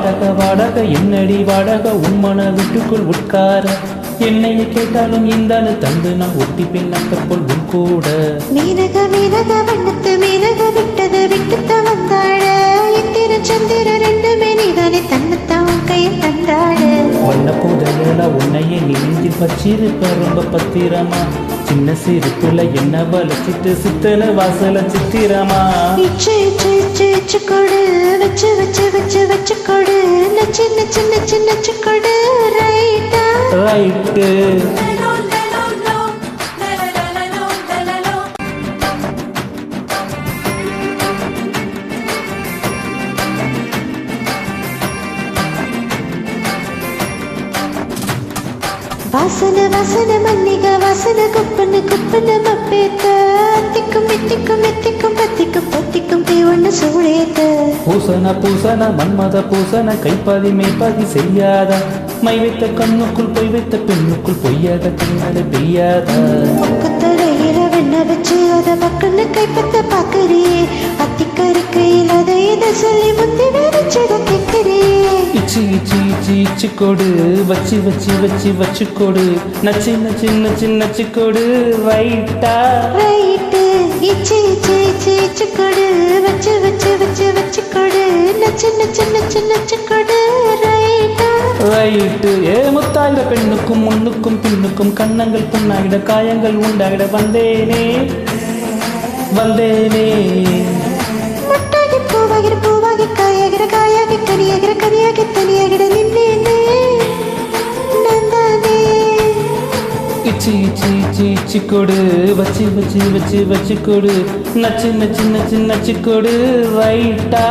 வாடகை என்னடி வாடகை உம்மன வீட்டுக்குள் உட்கார என்னைய கேட்டாலும் இந்தானு தந்து நான் ஒட்டி பின்னப்போல் உன் கூட மீனக வண்ணத்து மீனக விட்டுத்த வந்தாட இந்திர சந்திர ரெண்டுமே நீதானே தன்னைத்தான் கையில் தந்தாட வண்ண புதையல உன்னையே நெஞ்சில் பச்சிருப்ப ரொம்ப பத்திரமா சின்ன சிரிப்புல என்ன வளைச்சிட்டு சித்தன வாசல சித்திரமா இச்சு கொடு வச்சு கொடு நச்சு கொடு ரைட்டா ரைட்டு வாசன மல்லிக வாசன குப்பன மப்பேத்த எத்திக்கும் பத்திக்கும் தீ ஒண்ணு சூழேத்த பூசன மன்மத பூசன கைப்பாதி மேய்ப்பாதி செய்யாத மை வைத்த கண்ணுக்குள் பொய் வைத்த பெண்ணுக்குள் பொய்யாத கண்ணால பெய்யாத பக்கத்தடையில வெண்ண வச்சு அத பக்கன்னு கைப்பத்த பாக்குறியே அத்திக்கருக்கையில் அதை இதை சொல்லி முத்தி வெறிச்சத கேட்கிறே இச்சு கொடு வச்சு கொடு நச்சு கொடு ரைட்டா ரைட்டு இச்சு கொடு வச்சு கொடு நச்சு கொடு ரைட்டா ரைட்டு ஏ முத்தாயிட பெண்ணுக்கும் முன்னுக்கும் பின்னுக்கும் கண்ணங்கள் புண்ணாயிட காயங்கள் உண்டாயிட வந்தேனே முட்டாகி பூவாகி காயாகி கனியாகி தனியாகிட நின்னேனே நந்தானே இச்சு கொடு வச்சு கொடு நச்சு கொடு ரைட்டா